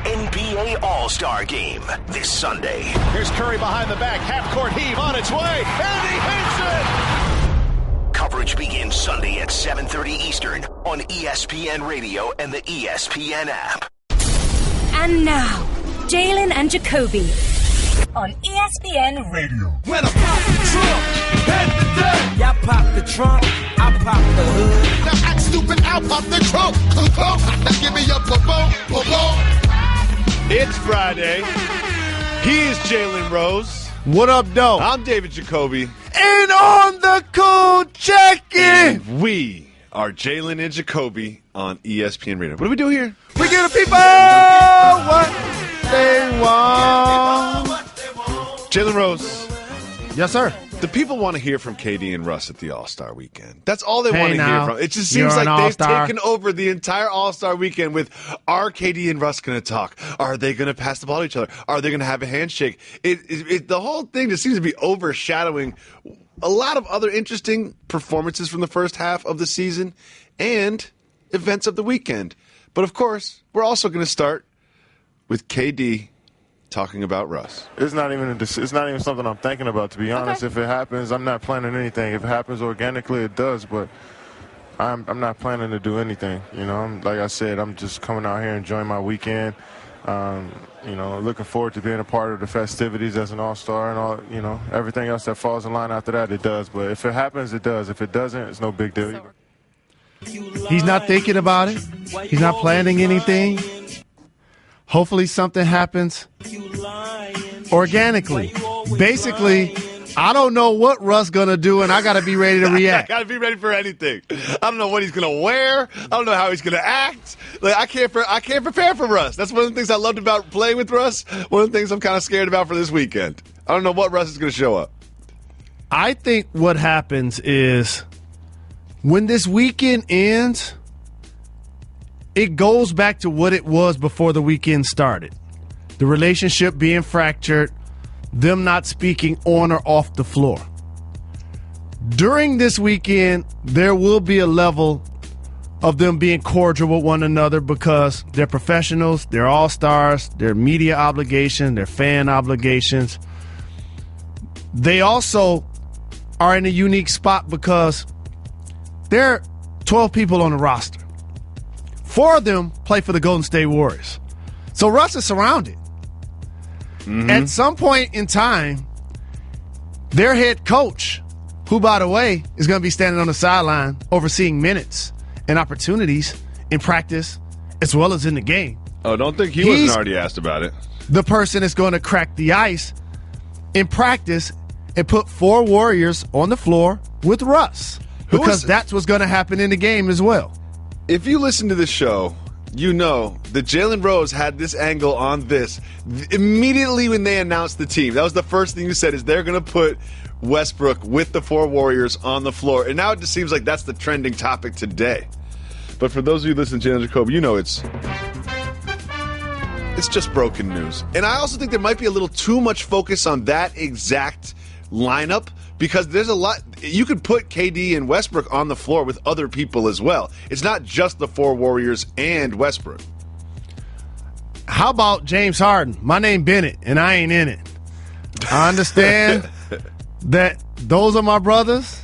NBA All-Star Game this Sunday. Here's Curry behind the back, half-court heave on its way, and he hits it! Coverage begins Sunday at 7:30 Eastern on ESPN Radio and the ESPN app. And now, Jalen and Jacoby on ESPN Radio. When I pop the trunk, head to death. Y'all pop the trunk, I pop the hood. Now act stupid, I'll pop the trunk. Give me a boom. It's Friday. He's Jalen Rose. What up, though? I'm David Jacoby. And on the cool check-in, We are Jalen and Jacoby on ESPN Radio. What do we do here? we give the people what they want. Jalen Rose, Yes, sir. the people want to hear from KD and Russ at the All-Star Weekend. That's all they Hey, want to hear now, from. It just you're seems like an they've all-star. taken over the entire All-Star Weekend with, are KD and Russ going to talk? Are they going to pass the ball to each other? Are they going to have a handshake? The whole thing just seems to be overshadowing a lot of other interesting performances from the first half of the season and events of the weekend. But, of course, we're also going to start with KD talking about Russ. It's not even something I'm thinking about, to be honest. If it happens, I'm not planning anything. If it happens organically, it does, but I'm not planning to do anything. You know, like I said, I'm just coming out here enjoying my weekend. Looking forward to being a part of the festivities as an all-star and all, everything else that falls in line after that, it does. But if it happens, it does. If it doesn't, it's no big deal. He's not thinking about it. He's not planning anything. Hopefully something happens organically. Basically, I don't know what Russ going to do, and I got to be ready to I react. got to be ready for anything. I don't know what he's going to wear. I don't know how he's going to act. Like I can't prepare for Russ. That's one of the things I loved about playing with Russ. One of the things I'm kind of scared about for this weekend. I don't know what Russ is going to show up. I think what happens is when this weekend ends, it goes back to what it was before the weekend started. The relationship being fractured, them not speaking on or off the floor. During this weekend, there will be a level of them being cordial with one another because they're professionals, they're all-stars, they're media obligation, they're fan obligations. They also are in a unique spot because there are 12 people on the roster. 4 of them play for the Golden State Warriors. So Russ is surrounded. At some point in time, their head coach, who, by the way, is going to be standing on the sideline overseeing minutes and opportunities in practice as well as in the game. Oh, don't think he wasn't already asked about it. The person is going to crack the ice in practice and put 4 Warriors on the floor with Russ because that's what's going to happen in the game as well. If you listen to the show, you know that Jalen Rose had this angle on this immediately when they announced the team. That was the first thing you said, is they're going to put Westbrook with the 4 Warriors on the floor. And now it just seems like that's the trending topic today. But for those of you listening to Jalen Jacoby, you know it's just broken news. And I also think there might be a little too much focus on that exact lineup because there's a lot. You could put KD and Westbrook on the floor with other people as well. It's not just the 4 Warriors and Westbrook. How about James Harden? My name Bennett, and I ain't in it. I understand that those are my brothers.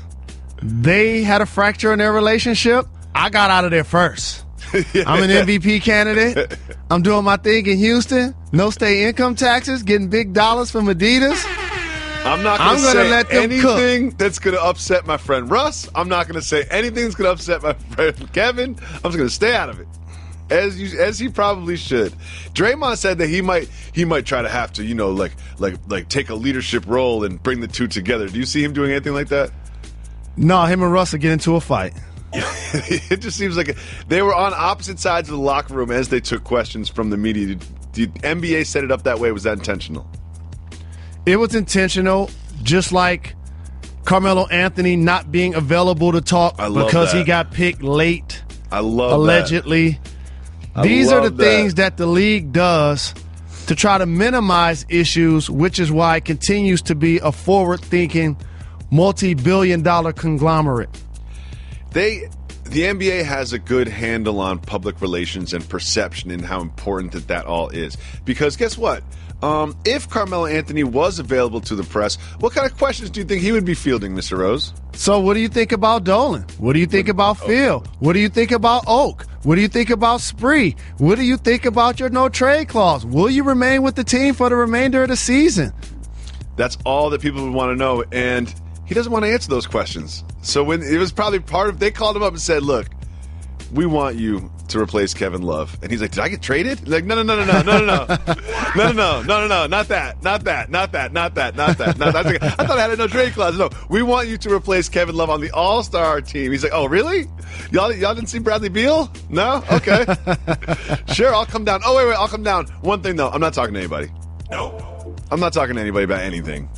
They had a fracture in their relationship. I got out of there first. I'm an MVP candidate. I'm doing my thing in Houston. No state income taxes, getting big dollars from Adidas. I'm not going to say let them anything that's going to upset my friend Russ. I'm not going to say anything that's going to upset my friend Kevin. I'm just going to stay out of it, as he probably should. Draymond said that he might try to have to, like take a leadership role and bring the two together. Do you see him doing anything like that? No, him and Russ will get into a fight. It just seems like they were on opposite sides of the locker room as they took questions from the media. The NBA set it up that way. Was that intentional? It was intentional, just like Carmelo Anthony not being available to talk because he got picked late. I love allegedly. These are the things that the league does to try to minimize issues, which is why it continues to be a forward-thinking, multi-billion-dollar conglomerate. the NBA has a good handle on public relations and perception and how important that all is. Because guess what? If Carmelo Anthony was available to the press, what kind of questions do you think he would be fielding, Mr. Rose? So what do you think about Dolan? What do you think about Phil? What do you think about Oak? What do you think about Spree? What do you think about your no-trade clause? Will you remain with the team for the remainder of the season? That's all that people would want to know, and he doesn't want to answer those questions. So when it was probably they called him up and said, look, we want you to replace Kevin Love. And he's like, did I get traded? Like, no, not that. I thought I had a no trade clause. No, we want you to replace Kevin Love on the All-Star team. He's like, oh, really? Y'all didn't see Bradley Beal? No? Okay. Sure, I'll come down. Oh, wait, I'll come down. One thing, though, I'm not talking to anybody. No. I'm not talking to anybody about anything.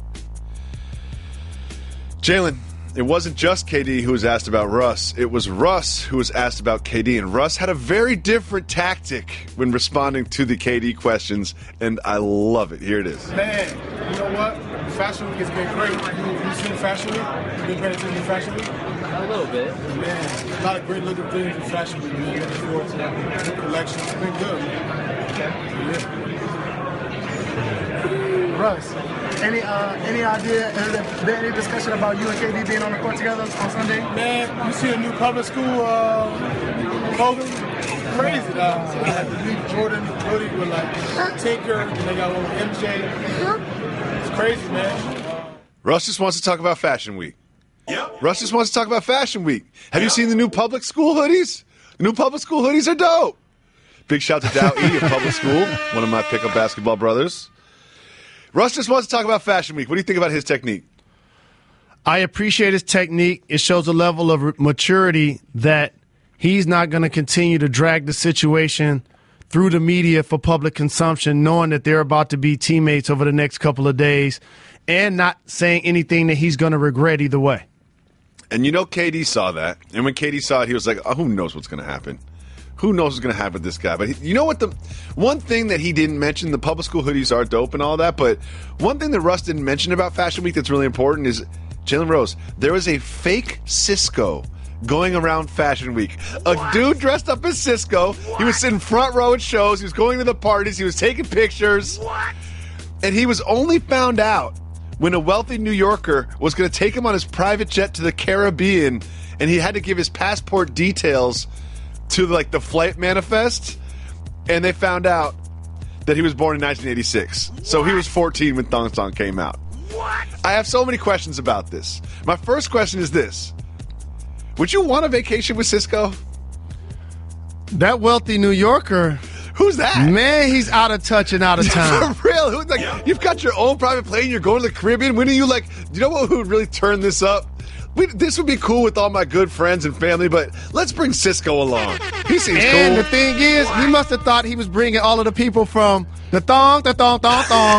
Jalen, it wasn't just KD who was asked about Russ. It was Russ who was asked about KD, and Russ had a very different tactic when responding to the KD questions, and I love it. Here it is. Man, you know what? Fashion Week has been great. You seen Fashion Week? You been paying attention to Fashion Week? A little bit. Man, a lot of great looking things in Fashion Week. Man, looking forward to the collection. It's been good. Yeah. Russ, any idea, has there been any discussion about you and KD being on the court together on Sunday? Man, you see a new public school clothing? Crazy, dog. I had the new Jordan hoodie with like Tinker, and they got one with MJ. It's crazy, man. Russ just wants to talk about Fashion Week. Yep. Russ just wants to talk about Fashion Week. Have you seen the new public school hoodies? The new public school hoodies are dope. Big shout to Dow E of public school, one of my pickup basketball brothers. Russ just wants to talk about Fashion Week. What do you think about his technique? I appreciate his technique. It shows a level of maturity that he's not going to continue to drag the situation through the media for public consumption, knowing that they're about to be teammates over the next couple of days and not saying anything that he's going to regret either way. And you know KD saw that. And when KD saw it, he was like, oh, who knows what's going to happen? Who knows what's going to happen with this guy? But you know what? The one thing that he didn't mention, the public school hoodies are dope and all that, but one thing that Russ didn't mention about Fashion Week that's really important is, Jalen Rose, there was a fake Cisco going around Fashion Week. A dude dressed up as Cisco. He was sitting front row at shows. He was going to the parties. He was taking pictures. And he was only found out when a wealthy New Yorker was going to take him on his private jet to the Caribbean, and he had to give his passport details to like the flight manifest, and they found out that he was born in 1986. So he was 14 when Thong Song came out. What? I have so many questions about this. My first question is this. Would you want a vacation with Cisco? That wealthy New Yorker. Who's that? Man, he's out of touch and out of time. For real? Who's like, you've got your own private plane, you're going to the Caribbean. When are you like, you know what would really turn this up? This would be cool with all my good friends and family, but let's bring Cisco along. He seems cool. And the thing is, he must have thought he was bringing all of the people from the thong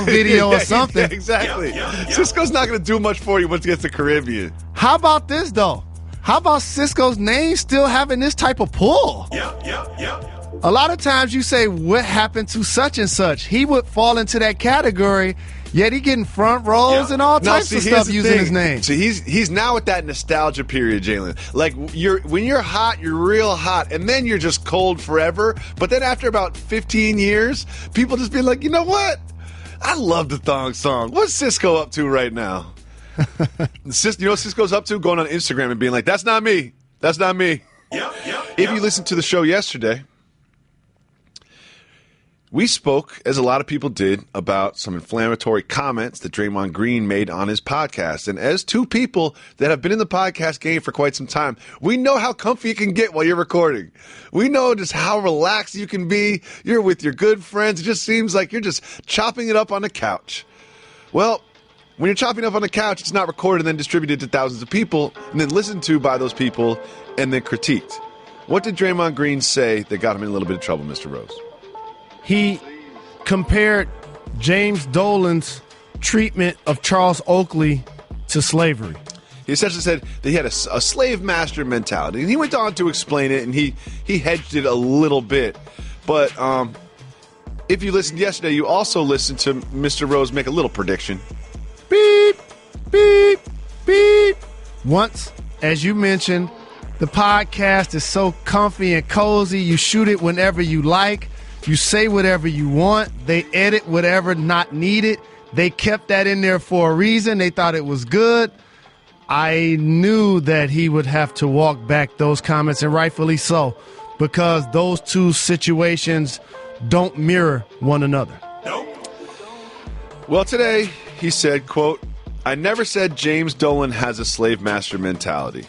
video or something. Yeah, exactly. Cisco's not going to do much for you once he gets to the Caribbean. How about this, though? How about Cisco's name still having this type of pull? A lot of times you say, what happened to such and such? He would fall into that category, yet he getting front rows and all types of stuff using his name. So he's now at that nostalgia period, Jalen. Like when you're hot, you're real hot, and then you're just cold forever. But then after about 15 years, people just be like, you know what? I love the Thong Song. What's Cisco up to right now? You know what Cisco's up to? Going on Instagram and being like, that's not me. That's not me. If you listened to the show yesterday, we spoke, as a lot of people did, about some inflammatory comments that Draymond Green made on his podcast. And as two people that have been in the podcast game for quite some time, we know how comfy you can get while you're recording. We know just how relaxed you can be. You're with your good friends. It just seems like you're just chopping it up on the couch. Well, when you're chopping up on the couch, it's not recorded and then distributed to thousands of people and then listened to by those people and then critiqued. What did Draymond Green say that got him in a little bit of trouble, Mr. Rose? He compared James Dolan's treatment of Charles Oakley to slavery. He essentially said that he had a slave master mentality. And he went on to explain it, and he hedged it a little bit. But if you listened yesterday, you also listened to Mr. Rose make a little prediction. Beep, beep, beep. Once, as you mentioned, The podcast is so comfy and cozy. You shoot it whenever you like. You say whatever you want. They edit whatever not needed. They kept that in there for a reason. They thought it was good. I knew that he would have to walk back those comments, and rightfully so, because those two situations don't mirror one another. Well, today he said, quote, "I never said James Dolan has a slave master mentality."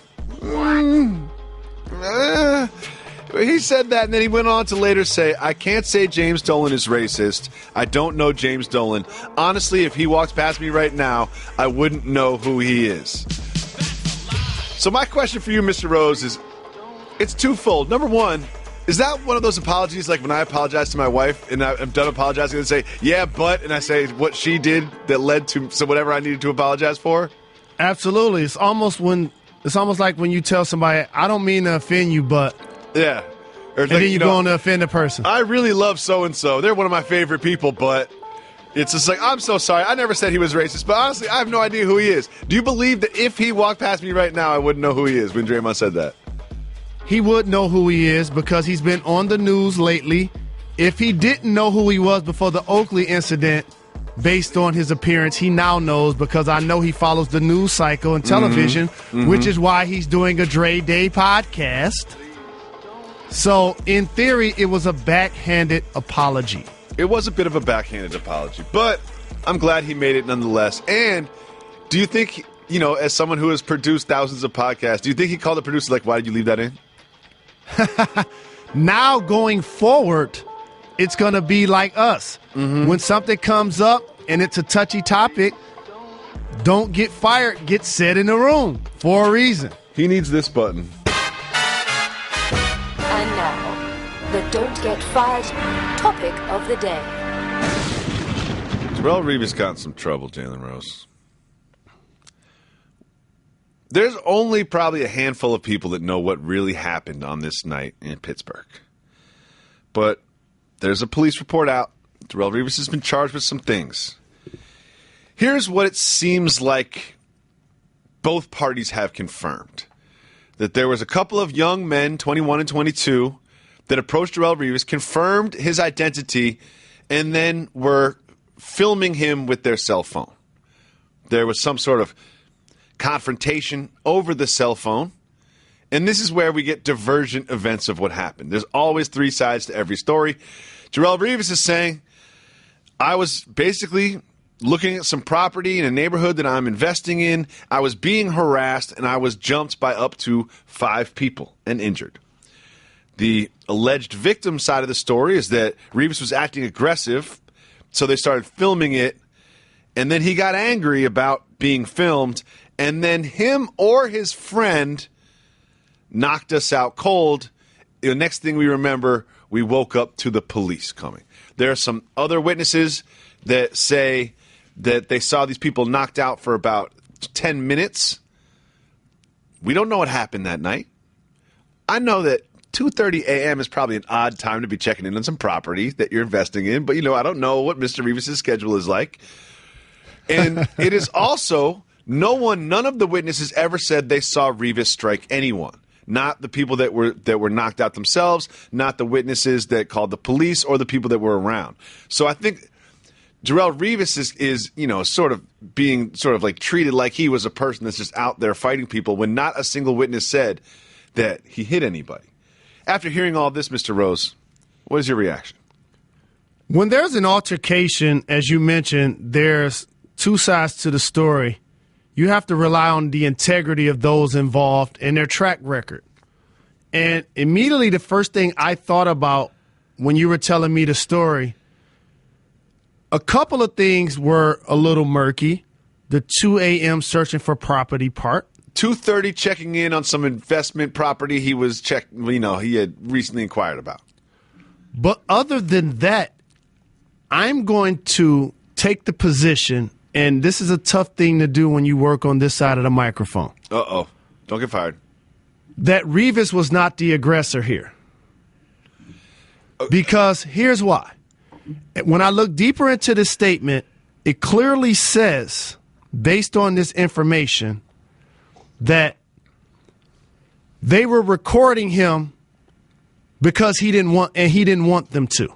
He said that, and then he went on to later say, "I can't say James Dolan is racist. I don't know James Dolan. Honestly, if he walks past me right now, I wouldn't know who he is." So my question for you, Mr. Rose, is it's twofold. Number one, is that one of those apologies like when I apologize to my wife and I'm done apologizing and say, "Yeah, but," and I say what she did that led to whatever I needed to apologize for? Absolutely. It's almost like when you tell somebody, "I don't mean to offend you, but..." Yeah. Or and then you go on to offend the person. "I really love so-and-so. They're one of my favorite people, but..." It's just like, "I'm so sorry. I never said he was racist, but honestly, I have no idea who he is." Do you believe that if he walked past me right now, I wouldn't know who he is when Draymond said that? He would know who he is because he's been on the news lately. If he didn't know who he was before the Oakley incident, based on his appearance, he now knows because I know he follows the news cycle and television, which is why he's doing a Dre Day podcast. So, in theory, it was a backhanded apology. It was a bit of a backhanded apology, but I'm glad he made it nonetheless. And do you think, as someone who has produced thousands of podcasts, do you think he called the producer like, "Why did you leave that in?" Now, going forward, it's going to be like us. When something comes up and it's a touchy topic, don't get fired, get set in the room for a reason. He needs this button. And now, the Don't Get Fired topic of the day. Terrell Revis got in some trouble, Jalen Rose. There's only probably a handful of people that know what really happened on this night in Pittsburgh. But there's a police report out. Terrell Revis has been charged with some things. Here's what it seems like both parties have confirmed. That there was a couple of young men, 21 and 22, that approached Terrell Revis, confirmed his identity, and then were filming him with their cell phone. There was some sort of confrontation over the cell phone, and this is where we get divergent events of what happened. There's always three sides to every story. Terrell Revis is saying, "I was basically looking at some property in a neighborhood that I'm investing in. I was being harassed, and I was jumped by up to 5 people and injured." The alleged victim side of the story is that Revis was acting aggressive, so they started filming it, and then he got angry about being filmed, and then him or his friend knocked us out cold. The next thing we remember, we woke up to the police coming. There are some other witnesses that say that they saw these people knocked out for about 10 minutes. We don't know what happened that night. I know that 2:30 a.m. is probably an odd time to be checking in on some property that you're investing in, but I don't know what Mr. Revis' schedule is like. And it is also, none of the witnesses ever said they saw Revis strike anyone. Not the people that were knocked out themselves, not the witnesses that called the police or the people that were around. So I think Terrell Revis is sort of being like treated like he was a person that's just out there fighting people when not a single witness said that he hit anybody. After hearing all this, Mr. Rose, what is your reaction? When there's an altercation, as you mentioned, there's two sides to the story. You have to rely on the integrity of those involved and their track record. And immediately the first thing I thought about when you were telling me the story, a couple of things were a little murky. The 2 a.m. searching for property part. 2:30 checking in on some investment property he had recently inquired about. But other than that, I'm going to take the position, and this is a tough thing to do when you work on this side of the microphone. Uh-oh. Don't get fired. That Revis was not the aggressor here. Because here's why. When I look deeper into this statement, it clearly says, based on this information, that they were recording him because he didn't want them to.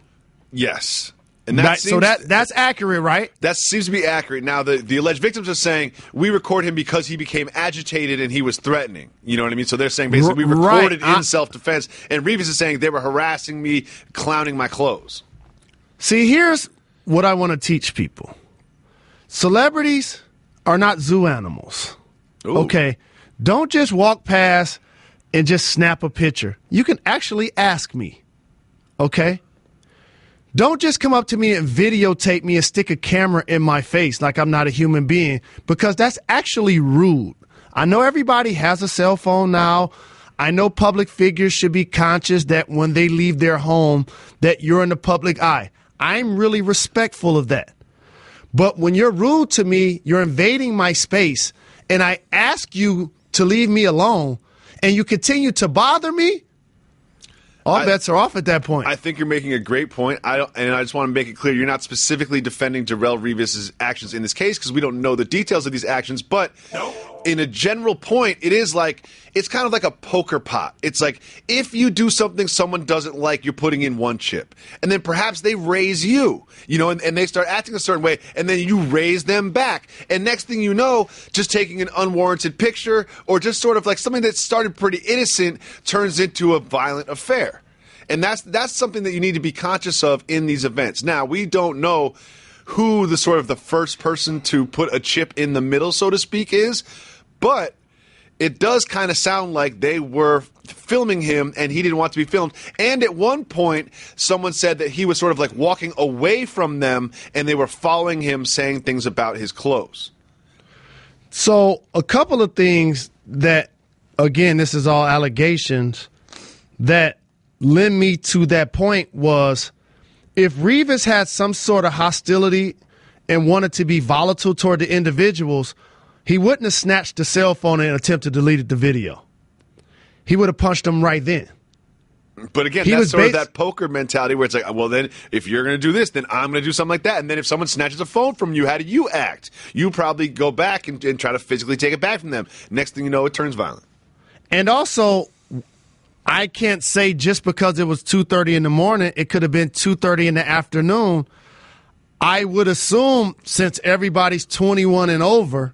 Yes. And that's accurate, right? That seems to be accurate. Now, the alleged victims are saying we record him because he became agitated and he was threatening. You know what I mean? So they're saying basically we recorded in self-defense. And Revis is saying they were harassing me, clowning my clothes. See, here's what I want to teach people. Celebrities are not zoo animals. Ooh. Okay? Don't just walk past and just snap a picture. You can actually ask me. Okay? Don't just come up to me and videotape me and stick a camera in my face like I'm not a human being, because that's actually rude. I know everybody has a cell phone now. I know public figures should be conscious that when they leave their home that you're in the public eye. I'm really respectful of that. But when you're rude to me, you're invading my space, and I ask you to leave me alone, and you continue to bother me, all bets are off at that point. I think you're making a great point. I just want to make it clear you're not specifically defending Darrell Revis' actions in this case because we don't know the details of these actions. But in a general point, it's kind of like a poker pot. It's like if you do something someone doesn't like, you're putting in one chip, and then perhaps they raise you, and they start acting a certain way, and then you raise them back, and next thing you know, just taking an unwarranted picture or just sort of like something that started pretty innocent turns into a violent affair. And that's something that you need to be conscious of in these events. Now, we don't know who the sort of the first person to put a chip in the middle, so to speak, is, but it does kind of sound like they were filming him and he didn't want to be filmed. And at one point, someone said that he was sort of like walking away from them and they were following him saying things about his clothes. So a couple of things that, again, this is all allegations, that lend me to that point was if Revis had some sort of hostility and wanted to be volatile toward the individuals, he wouldn't have snatched the cell phone and attempted to delete the video. He would have punched them right then. But again, that's sort of that poker mentality where it's like, well, then if you're going to do this, then I'm going to do something like that. And then if someone snatches a phone from you, how do you act? You probably go back and try to physically take it back from them. Next thing you know, it turns violent. And also, I can't say just because it was 2:30 in the morning, it could have been 2:30 in the afternoon. I would assume since everybody's 21 and over,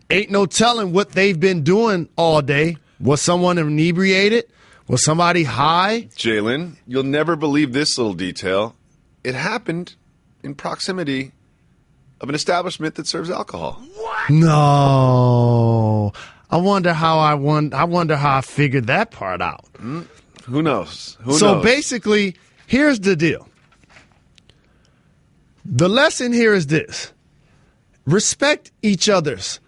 ain't no telling what they've been doing all day. Was someone inebriated? Was somebody high? Jalen, you'll never believe this little detail. It happened in proximity of an establishment that serves alcohol. What? No. I wonder how I figured that part out. Who knows? Who knows? So basically, here's the deal. The lesson here is this. Respect each other's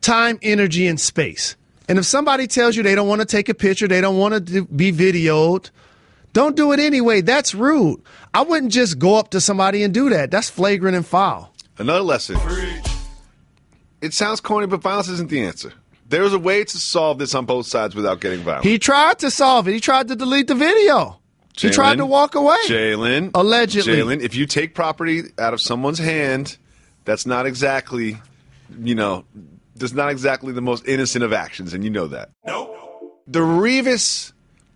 time, energy, and space. And if somebody tells you they don't want to take a picture, they don't want to be videoed, don't do it anyway. That's rude. I wouldn't just go up to somebody and do that. That's flagrant and foul. Another lesson. It sounds corny, but violence isn't the answer. There's a way to solve this on both sides without getting violent. He tried to solve it. He tried to delete the video. He tried to walk away. Jalen. Allegedly. Jalen, if you take property out of someone's hand, that's not exactly, that's not exactly the most innocent of actions, and you know that. No. The Revis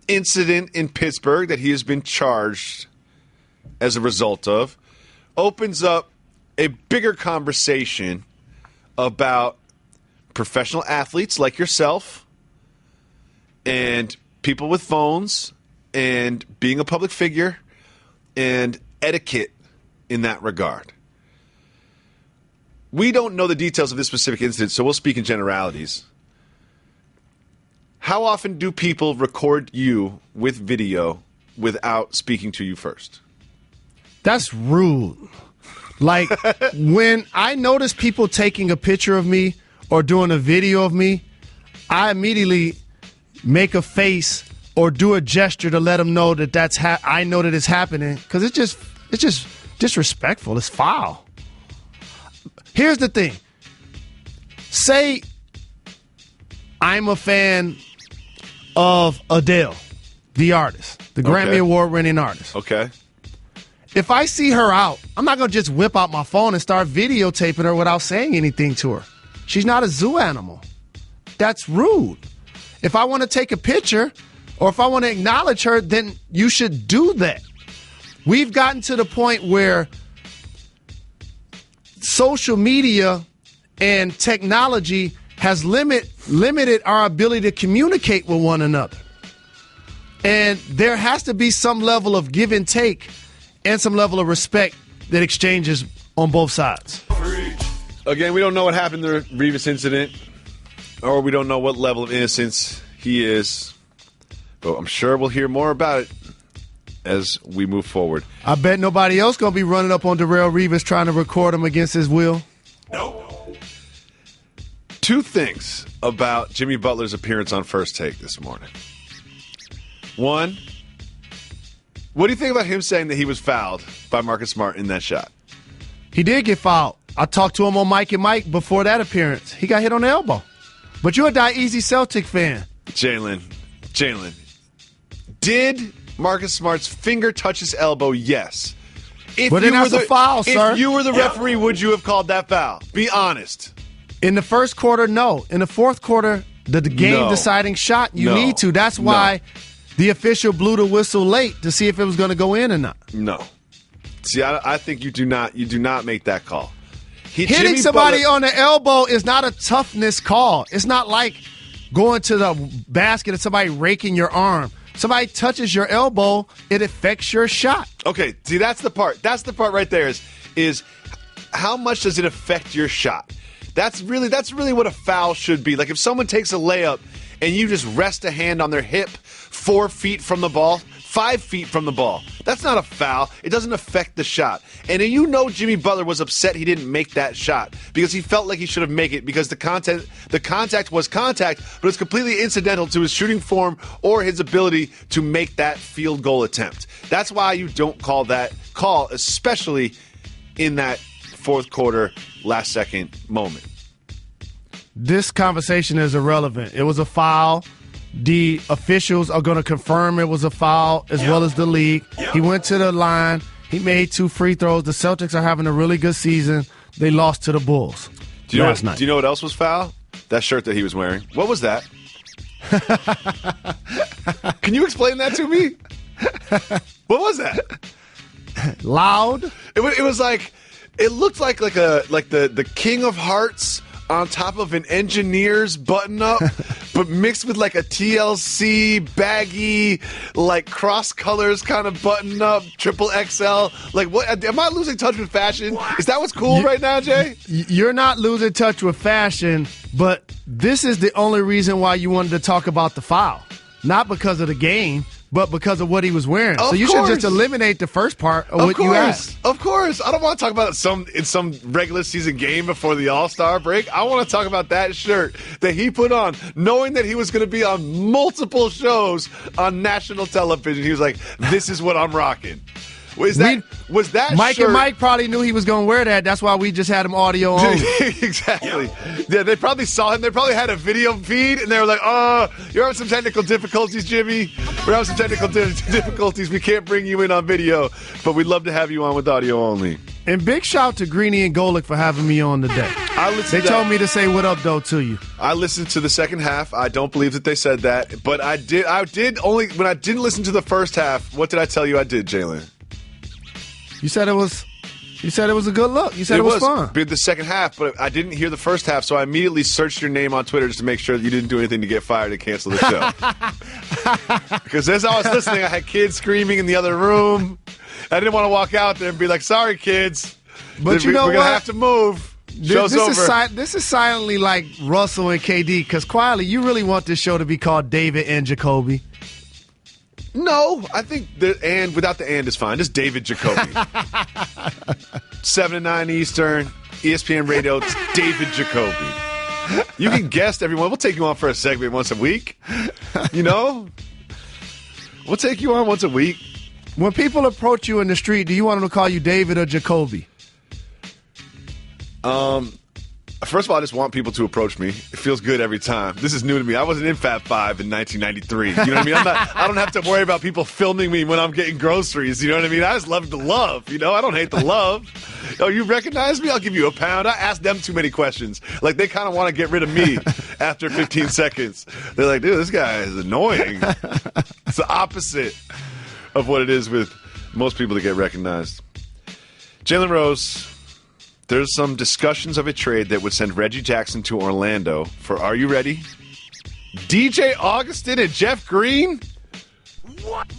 incident in Pittsburgh that he has been charged as a result of opens up a bigger conversation about professional athletes like yourself and people with phones and being a public figure and etiquette in that regard. We don't know the details of this specific incident, so we'll speak in generalities. How often do people record you with video without speaking to you first? That's rude. Like, when I notice people taking a picture of me or doing a video of me, I immediately make a face or do a gesture to let them know that I know that it's happening, because it's just disrespectful. It's foul. Here's the thing. Say I'm a fan of Adele, the artist, the Grammy Award-winning artist. Okay. If I see her out, I'm not going to just whip out my phone and start videotaping her without saying anything to her. She's not a zoo animal. That's rude. If I want to take a picture or if I want to acknowledge her, then you should do that. We've gotten to the point where social media and technology has limited our ability to communicate with one another. And there has to be some level of give and take and some level of respect that exchanges on both sides. Again, we don't know what happened in the Revis incident, or we don't know what level of innocence he is. But I'm sure we'll hear more about it as we move forward. I bet nobody else going to be running up on Darrelle Revis trying to record him against his will. Nope. Two things about Jimmy Butler's appearance on First Take this morning. One, what do you think about him saying that he was fouled by Marcus Smart in that shot? He did get fouled. I talked to him on Mike and Mike before that appearance. He got hit on the elbow. But you're a Die-Easy Celtic fan. Jalen, did Marcus Smart's finger touch his elbow? Yes. But then that's a foul, sir. If you were the referee, would you have called that foul? Be honest. In the first quarter, no. In the fourth quarter, the game-deciding shot, you need to. That's why the official blew the whistle late to see if it was going to go in or not. No. See, I think you do not make that call. Hitting somebody on the elbow is not a toughness call. It's not like going to the basket and somebody raking your arm. Somebody touches your elbow, it affects your shot. Okay, see, that's the part. That's the part right there is how much does it affect your shot? That's really what a foul should be. Like if someone takes a layup and you just rest a hand on their hip 4 feet from the ball, 5 feet from the ball. That's not a foul. It doesn't affect the shot. And you know Jimmy Butler was upset he didn't make that shot because he felt like he should have made it because the contact was contact, but it's completely incidental to his shooting form or his ability to make that field goal attempt. That's why you don't call that call, especially in that fourth quarter, last second moment. This conversation is irrelevant. It was a foul. The officials are going to confirm it was a foul as well as the league. He went to the line. He made 2 free throws. The Celtics are having a really good season. They lost to the Bulls last night. Do you know what else was foul? That shirt that he was wearing. What was that? Can you explain that to me? What was that? Loud. It was like it looked like the King of Hearts on top of an engineer's button-up, but mixed with like a TLC baggy, like cross colors kind of button-up, triple XL. Like, what? Am I losing touch with fashion? Is that what's cool right now, Jay? You're not losing touch with fashion, but this is the only reason why you wanted to talk about the foul. Not because of the game, but because of what he was wearing. So you should just eliminate the first part of what you asked. Of course. I don't want to talk about it in some regular season game before the All-Star break. I want to talk about that shirt that he put on, knowing that he was going to be on multiple shows on national television. He was like, this is what I'm rocking. Was that Mike shirt, and Mike probably knew he was going to wear that. That's why we just had him audio only. Exactly. Yeah, they probably saw him. They probably had a video feed, and they were like, you're having some technical difficulties, Jimmy. We're having some technical difficulties. We can't bring you in on video, but we'd love to have you on with audio only. And big shout to Greeny and Golick for having me on today. They told me to say what up, though, to you. I listened to the second half. I don't believe that they said that, but I did only when I didn't listen to the first half. What did I tell you I did, Jalen? You said it was a good look. You said it was fun. The second half, but I didn't hear the first half, so I immediately searched your name on Twitter just to make sure that you didn't do anything to get fired and cancel the show. Because as I was listening, I had kids screaming in the other room. I didn't want to walk out there and be like, sorry, kids. But you know what? We're going to have to move. Show's over. This is silently like Russell and KD, because quietly, you really want this show to be called David and Jacoby. No, I think and without the and is fine. Just David Jacoby. 7 to 9 Eastern, ESPN Radio, it's David Jacoby. You can guest everyone. We'll take you on for a segment once a week. You know? We'll take you on once a week. When people approach you in the street, do you want them to call you David or Jacoby? First of all, I just want people to approach me. It feels good every time. This is new to me. I wasn't in Fab 5 in 1993. You know what I mean? I don't have to worry about people filming me when I'm getting groceries. You know what I mean? I just love the love. You know, I don't hate the love. Oh, you recognize me? I'll give you £1. I ask them too many questions. Like, they kind of want to get rid of me. after 15 seconds. They're like, dude, this guy is annoying. It's the opposite of what it is with most people that get recognized. Jalen Rose, there's some discussions of a trade that would send Reggie Jackson to Orlando for, are you ready? DJ Augustin and Jeff Green? What?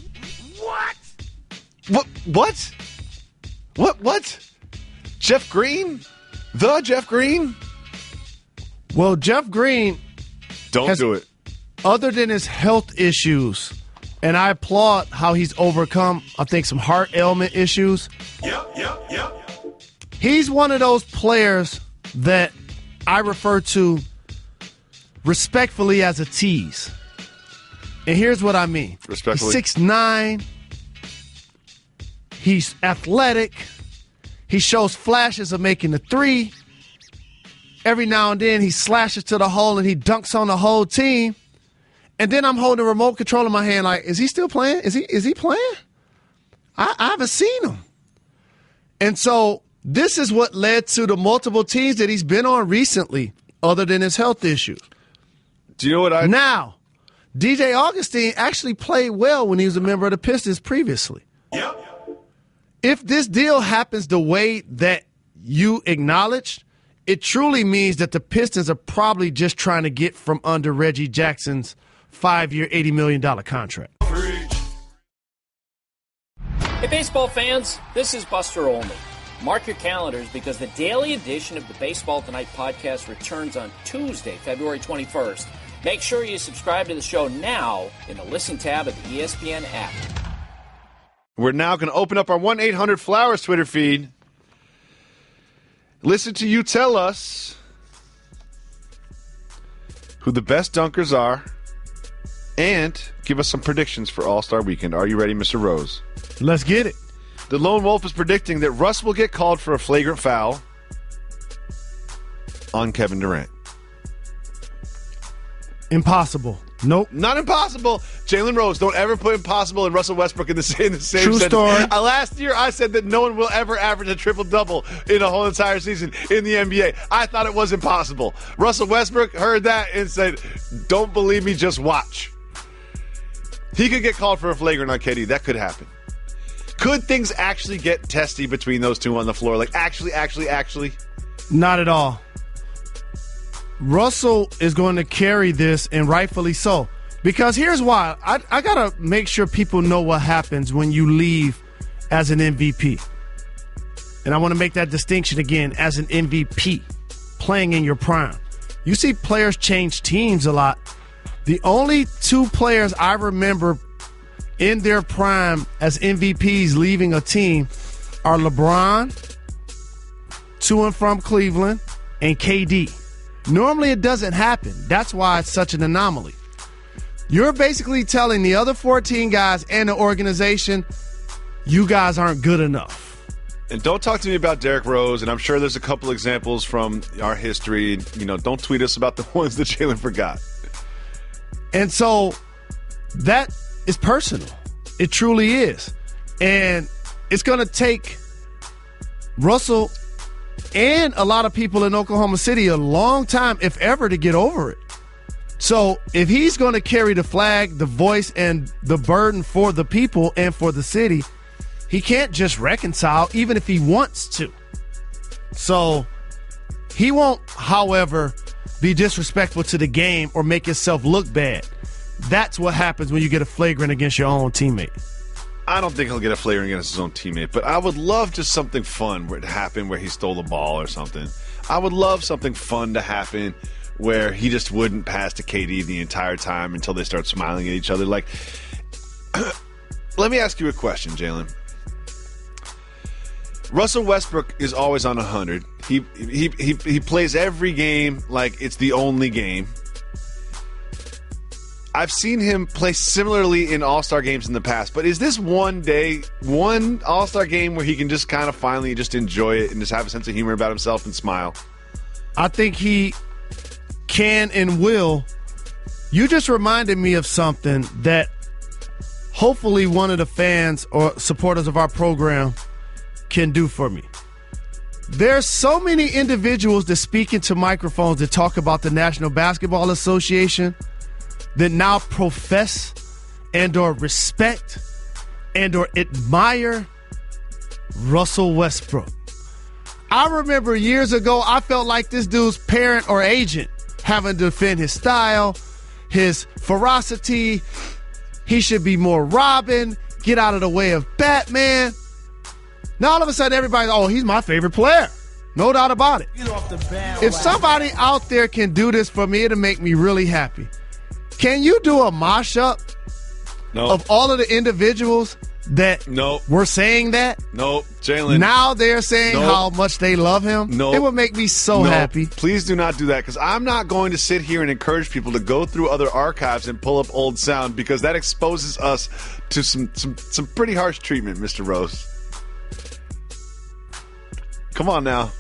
Jeff Green? The Jeff Green? Well, Jeff Green... Don't do it. Other than his health issues, and I applaud how he's overcome, I think, some heart ailment issues. Yep. He's one of those players that I refer to respectfully as a tease. And here's what I mean. Respectfully? He's 6'9". He's athletic. He shows flashes of making the three. Every now and then he slashes to the hole and he dunks on the whole team. And then I'm holding a remote control in my hand like, is he still playing? Is he playing? I haven't seen him. And so this is what led to the multiple teams that he's been on recently, other than his health issues. Do you know what Now, DJ Augustin actually played well when he was a member of the Pistons previously. Yep. If this deal happens the way that you acknowledged, it truly means that the Pistons are probably just trying to get from under Reggie Jackson's 5-year, $80 million contract. Hey, baseball fans, this is Buster Olney. Mark your calendars because the daily edition of the Baseball Tonight podcast returns on Tuesday, February 21st. Make sure you subscribe to the show now in the Listen tab of the ESPN app. We're now going to open up our 1-800-Flowers Twitter feed. Listen to you tell us who the best dunkers are and give us some predictions for All-Star Weekend. Are you ready, Mr. Rose? Let's get it. The Lone Wolf is predicting that Russ will get called for a flagrant foul on Kevin Durant. Impossible. Nope. Not impossible. Jalen Rose, don't ever put impossible and Russell Westbrook in the same True sentence. story. Last year, I said that no one will ever average a triple-double in a whole entire season in the NBA. I thought it was impossible. Russell Westbrook heard that and said, don't believe me, just watch. He could get called for a flagrant on KD. That could happen. Could things actually get testy between those two on the floor? Like, actually? Not at all. Russell is going to carry this, and rightfully so. Because here's why. I got to make sure people know what happens when you leave as an MVP. And I want to make that distinction again, as an MVP, playing in your prime. You see players change teams a lot. The only two players I remember in their prime as MVPs leaving a team are LeBron, to and from Cleveland, and KD. Normally it doesn't happen. That's why it's such an anomaly. You're basically telling the other 14 guys and the organization, you guys aren't good enough. And don't talk to me about Derrick Rose, and I'm sure there's a couple examples from our history. You know, don't tweet us about the ones that Jalen forgot. And so that is personal. It truly is. And it's going to take Russell and a lot of people in Oklahoma City a long time, if ever, to get over it. So if he's going to carry the flag, the voice, and the burden for the people and for the city, he can't just reconcile, even if he wants to. So he won't, however, be disrespectful to the game or make himself look bad. That's what happens when you get a flagrant against your own teammate. I don't think he'll get a flagrant against his own teammate, but I would love just something fun where it happened where he stole the ball or something. I would love something fun to happen where he just wouldn't pass to KD the entire time until they start smiling at each other. Like, let me ask you a question, Jalen. Russell Westbrook is always on 100. He plays every game like it's the only game. I've seen him play similarly in All-Star games in the past, but is this one All-Star game where he can just kind of finally just enjoy it and just have a sense of humor about himself and smile? I think he can and will. You just reminded me of something that hopefully one of the fans or supporters of our program can do for me. There's so many individuals that speak into microphones that talk about the National Basketball Association that now profess and or respect and or admire Russell Westbrook. I remember years ago, I felt like this dude's parent or agent having to defend his style, his ferocity. He should be more Robin, get out of the way of Batman. Now all of a sudden everybody's, oh, he's my favorite player. No doubt about it. If somebody out there can do this for me, it'll make me really happy. Can you do a mashup of all of the individuals that were saying that? No, Jalen. Now they're saying how much they love him? No. It would make me so happy. Please do not do that, because I'm not going to sit here and encourage people to go through other archives and pull up old sound, because that exposes us to some pretty harsh treatment, Mr. Rose. Come on now.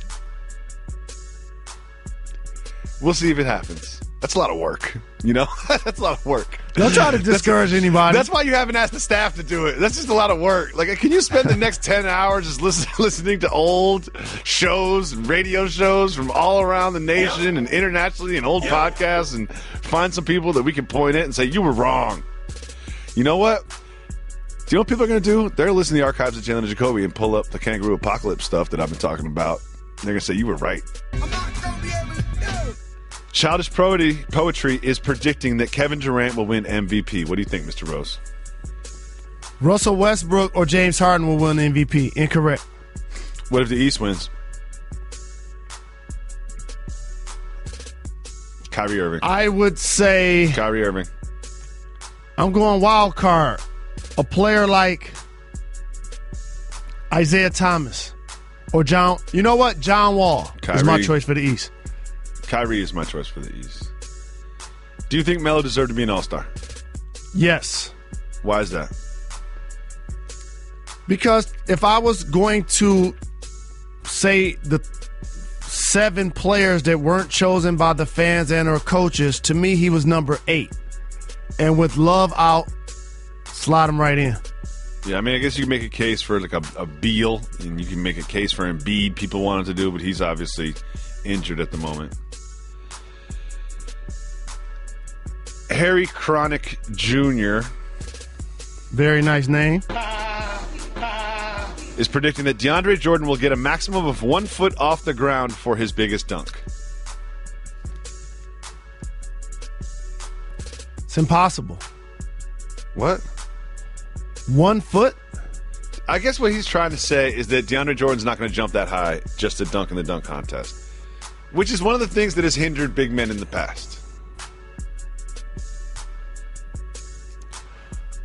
We'll see if it happens. That's a lot of work, you know? That's a lot of work. Don't try to discourage anybody. That's why you haven't asked the staff to do it. That's just a lot of work. Like, can you spend the next 10 hours just listening to old shows and radio shows from all around the nation and internationally and old podcasts and find some people that we can point at and say, you were wrong. You know what? Do you know what people are going to do? They're listening to the archives of Jalen and Jacoby and pull up the kangaroo apocalypse stuff that I've been talking about. They're going to say, you were right. Childish Poetry is predicting that Kevin Durant will win MVP. What do you think, Mr. Rose? Russell Westbrook or James Harden will win MVP. Incorrect. What if the East wins? Kyrie Irving. I would say Kyrie Irving. I'm going wild card. A player like Isaiah Thomas or John. You know what? John Wall is my choice for the East. Kyrie is my choice for the East. Do you think Melo deserved to be an All-Star? Yes. Why is that? Because if I was going to say the 7 players that weren't chosen by the fans and or coaches, to me he was number 8. And with Love out, slide him right in. Yeah, I mean, I guess you can make a case for like a Beal, and you can make a case for Embiid. People wanted to do, but he's obviously injured at the moment. Harry Chronic Jr. Very nice name. Is predicting that DeAndre Jordan will get a maximum of 1 foot off the ground for his biggest dunk. It's impossible. What? 1 foot? I guess what he's trying to say is that DeAndre Jordan's not going to jump that high just to dunk in the dunk contest, which is one of the things that has hindered big men in the past.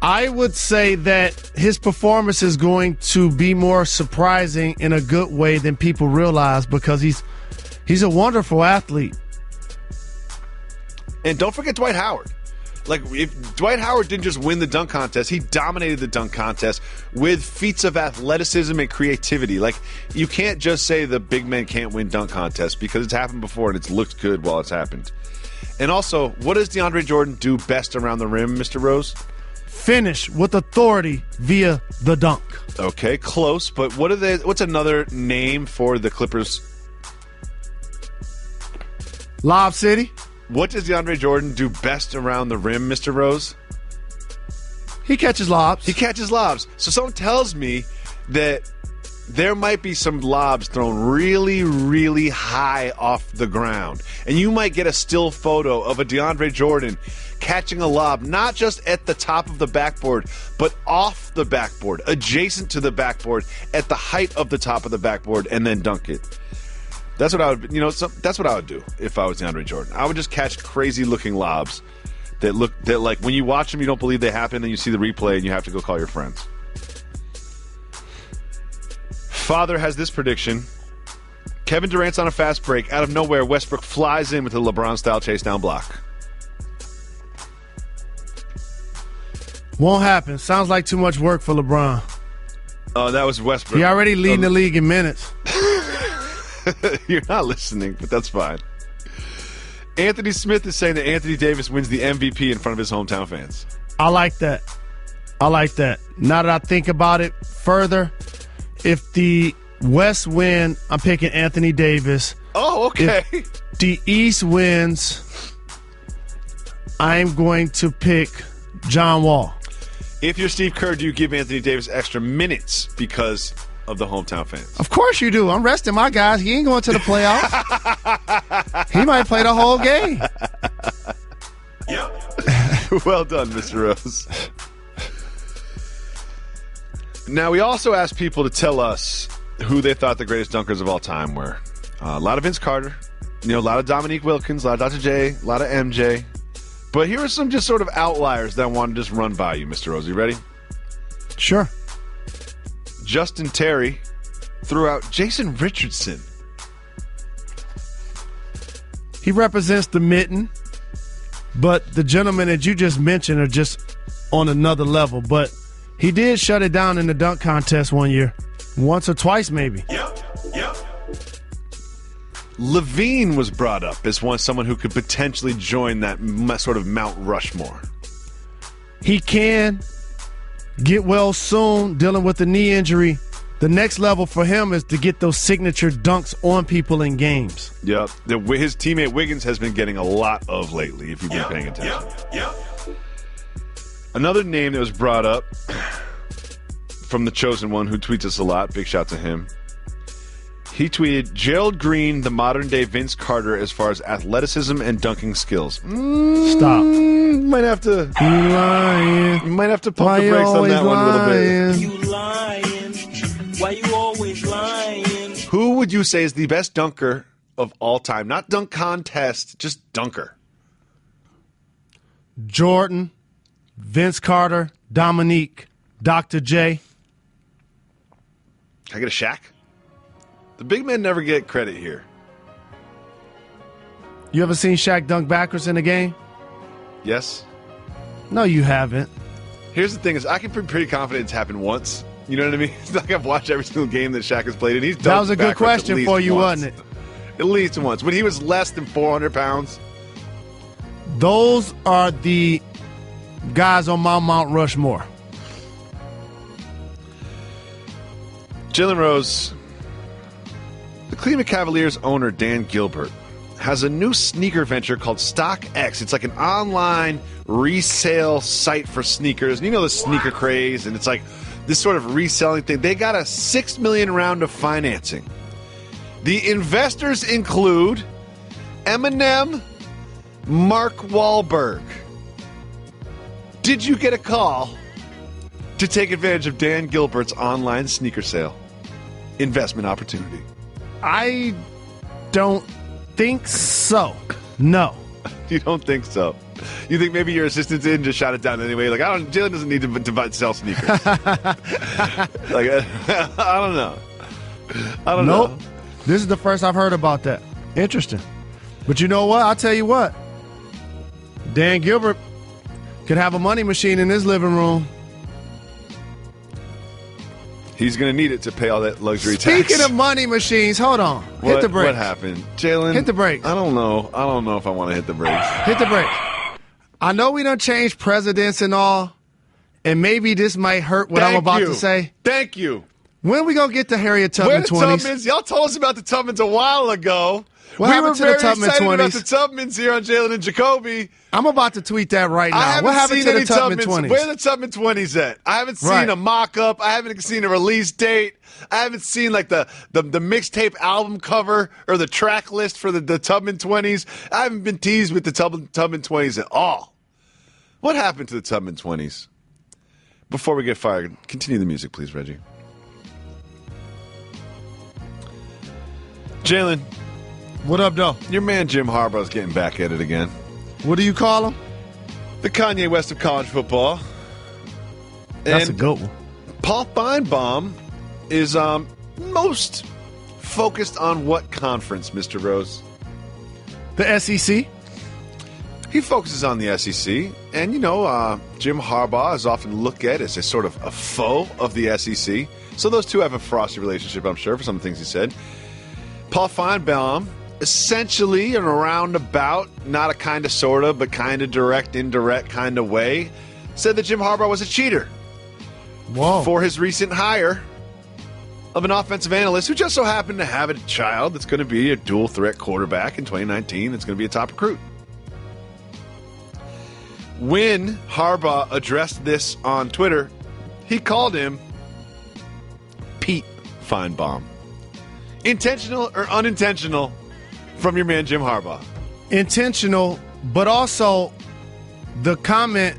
I would say that his performance is going to be more surprising in a good way than people realize, because he's a wonderful athlete. And don't forget Dwight Howard. Like, if Dwight Howard didn't just win the dunk contest, he dominated the dunk contest with feats of athleticism and creativity. Like, you can't just say the big men can't win dunk contests, because it's happened before and it's looked good while it's happened. And also, what does DeAndre Jordan do best around the rim, Mr. Rose? Finish with authority via the dunk. Okay, close, but what's another name for the Clippers? Lob City. What does DeAndre Jordan do best around the rim, Mr. Rose? He catches lobs. So someone tells me that there might be some lobs thrown really, really high off the ground. And you might get a still photo of a DeAndre Jordan catching a lob, not just at the top of the backboard, but off the backboard, adjacent to the backboard, at the height of the top of the backboard, and then dunk it. That's what I would, that's what I would do if I was DeAndre Jordan. I would just catch crazy-looking lobs that like when you watch them, you don't believe they happen, then you see the replay and you have to go call your friends. Father has this prediction. Kevin Durant's on a fast break. Out of nowhere, Westbrook flies in with a LeBron-style chase-down block. Won't happen. Sounds like too much work for LeBron. Oh, that was Westbrook. He already leading the league in minutes. You're not listening, but that's fine. Anthony Smith is saying that Anthony Davis wins the MVP in front of his hometown fans. I like that. Now that I think about it further, if the West win, I'm picking Anthony Davis. Oh, okay. If the East wins, I'm going to pick John Wall. If you're Steve Kerr, do you give Anthony Davis extra minutes because of the hometown fans? Of course you do. I'm resting my guys. He ain't going to the playoffs. He might play the whole game. Yep. Well done, Mr. Rose. Now, we also asked people to tell us who they thought the greatest dunkers of all time were. A lot of Vince Carter, a lot of Dominique Wilkins, a lot of Dr. J, a lot of MJ. But here are some just sort of outliers that I want to just run by you, Mr. Rose. You ready? Sure. Justin Terry threw out Jason Richardson. He represents the mitten, but the gentlemen that you just mentioned are just on another level. But he did shut it down in the dunk contest one year. Once or twice, maybe. Yep. Levine was brought up as someone who could potentially join that sort of Mount Rushmore. He can get well soon, dealing with the knee injury. The next level for him is to get those signature dunks on people in games. Yep. His teammate Wiggins has been getting a lot of lately, if you've been paying attention. Yep. Another name that was brought up from the Chosen One, who tweets us a lot, big shout to him. He tweeted, Gerald Green, the modern-day Vince Carter as far as athleticism and dunking skills. Stop. Might have to pump the brakes on that one a little bit. You lying. Why you always lying? Who would you say is the best dunker of all time? Not dunk contest, just dunker. Jordan, Vince Carter, Dominique, Dr. J. Can I get a Shaq? The big men never get credit here. You ever seen Shaq dunk backwards in a game? Yes. No, you haven't. Here's the thing: is I can be pretty confident it's happened once. You know what I mean? It's like I've watched every single game that Shaq has played, and he's dunked that was a good question for you, once. wasn't it? At least once. When he was less than 400 pounds. Those are the guys on Mount Rushmore. Jalen Rose. The Cleveland Cavaliers owner, Dan Gilbert, has a new sneaker venture called StockX. It's like an online resale site for sneakers. And you know the sneaker craze, and it's like this sort of reselling thing. They got a $6 million round of financing. The investors include Eminem, Mark Wahlberg. Did you get a call to take advantage of Dan Gilbert's online sneaker sale investment opportunity? I don't think so. No. You don't think so? You think maybe your assistant did and just shot it down anyway? Like, Jalen doesn't need to sell sneakers. Like, I don't know. I don't know. This is the first I've heard about that. Interesting. But you know what? I'll tell you what. Dan Gilbert could have a money machine in his living room. He's going to need it to pay all that luxury tax. Speaking of money machines, hold on. Hit the brakes. What happened? Jalen? Hit the brakes. I don't know if I want to hit the brakes. Hit the brakes. I know we done changed presidents and all, and maybe this might hurt what I'm about to say. Thank you. When we going to get to Harriet Tubman 20s? Where the Tubmans? Y'all told us about the Tubmans a while ago. What happened to the Tubman 20s? We were very excited about the Tubmans here on Jalen and Jacoby. I'm about to tweet that right now. What happened to the Tubman 20s? Where are the Tubman 20s at? I haven't seen a mock-up. I haven't seen a release date. I haven't seen like the mixtape album cover or the track list for the Tubman 20s. I haven't been teased with the Tubman 20s at all. What happened to the Tubman 20s? Before we get fired, continue the music, please, Reggie. Jalen. What up, though? Your man Jim Harbaugh's getting back at it again. What do you call him? The Kanye West of college football. That's a good one. Paul Feinbaum is most focused on what conference, Mr. Rose? The SEC. He focuses on the SEC. And, Jim Harbaugh is often looked at as a sort of a foe of the SEC. So those two have a frosty relationship, I'm sure, for some of the things he said. Paul Feinbaum, essentially in a roundabout, not a kind of sort of, but kind of direct, indirect kind of way, said that Jim Harbaugh was a cheater. Whoa. For his recent hire of an offensive analyst who just so happened to have a child that's going to be a dual-threat quarterback in 2019 that's going to be a top recruit. When Harbaugh addressed this on Twitter, he called him Pete Feinbaum. Intentional or unintentional from your man Jim Harbaugh? Intentional, but also the comment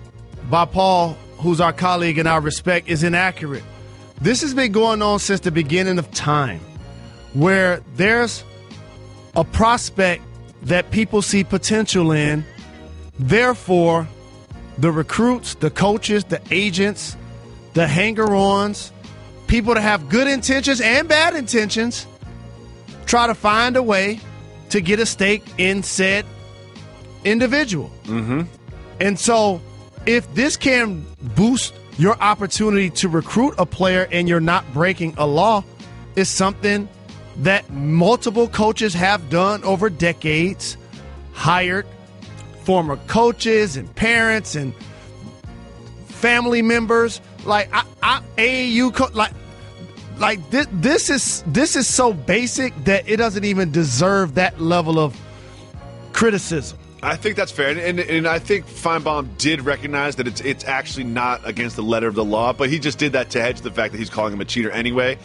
by Paul, who's our colleague and our respect, is inaccurate. This has been going on since the beginning of time, where there's a prospect that people see potential in. Therefore, the recruits, the coaches, the agents, the hanger-ons, people that have good intentions and bad intentions, try to find a way to get a stake in said individual. Mm-hmm. And so if this can boost your opportunity to recruit a player and you're not breaking a law, it's something that multiple coaches have done over decades, hired former coaches and parents and family members. Like AAU, this is so basic that it doesn't even deserve that level of criticism. I think that's fair, and I think Feinbaum did recognize that it's actually not against the letter of the law, but he just did that to hedge the fact that he's calling him a cheater anyway.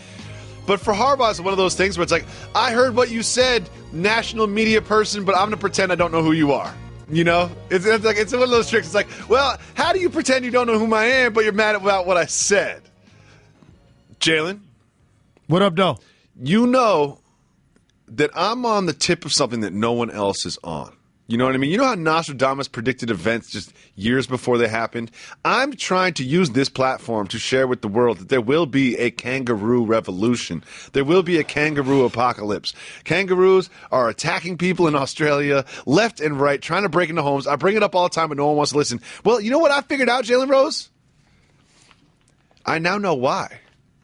But for Harbaugh, it's one of those things where it's like, I heard what you said, national media person, but I'm going to pretend I don't know who you are. You know, it's one of those tricks. It's like, well, how do you pretend you don't know who I am, but you're mad about what I said? Jalen, what up, though? You know that I'm on the tip of something that no one else is on. You know what I mean? You know how Nostradamus predicted events just years before they happened? I'm trying to use this platform to share with the world that there will be a kangaroo revolution. There will be a kangaroo apocalypse. Kangaroos are attacking people in Australia left and right, trying to break into homes. I bring it up all the time, but no one wants to listen. Well, you know what I figured out, Jalen Rose? I now know why.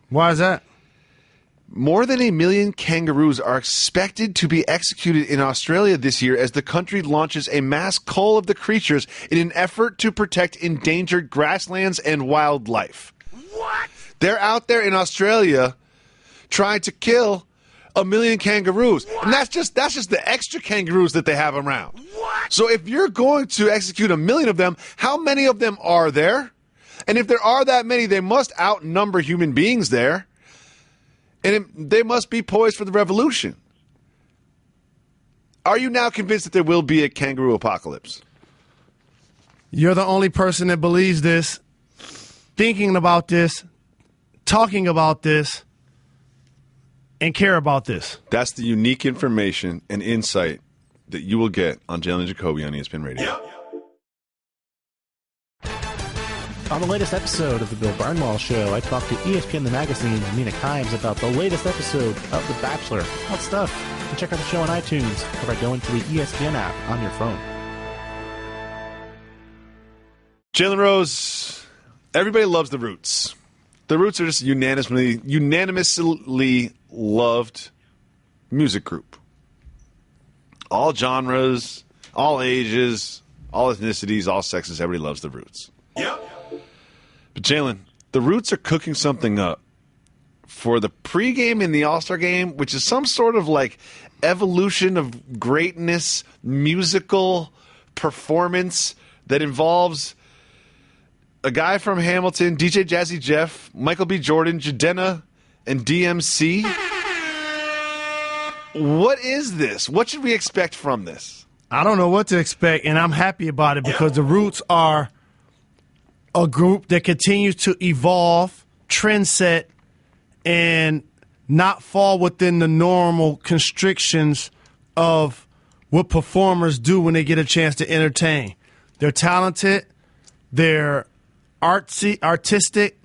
Why is that? More than 1 million kangaroos are expected to be executed in Australia this year as the country launches a mass cull of the creatures in an effort to protect endangered grasslands and wildlife. What? They're out there in Australia trying to kill 1 million kangaroos. What? And that's just the extra kangaroos that they have around. What? So if you're going to execute 1 million of them, how many of them are there? And if there are that many, they must outnumber human beings there. And they must be poised for the revolution. Are you now convinced that there will be a kangaroo apocalypse? You're the only person that believes this, thinking about this, talking about this, and care about this. That's the unique information and insight that you will get on Jalen and Jacoby on ESPN Radio. Yep. On the latest episode of The Bill Barnwell Show, I talked to ESPN The Magazine's Mina Kimes about the latest episode of The Bachelor. Hot stuff. You can check out the show on iTunes or by going to the ESPN app on your phone. Jalen Rose, everybody loves the Roots. The Roots are just unanimously loved music group. All genres, all ages, all ethnicities, all sexes, everybody loves the Roots. Yep. But Jalen, the Roots are cooking something up for the pregame in the All-Star game, which is some sort of like evolution of greatness, musical performance that involves a guy from Hamilton, DJ Jazzy Jeff, Michael B. Jordan, Jidenna, and DMC. What is this? What should we expect from this? I don't know what to expect, and I'm happy about it because the Roots are a group that continues to evolve, trend set, and not fall within the normal constrictions of what performers do when they get a chance to entertain. They're talented. They're artistic.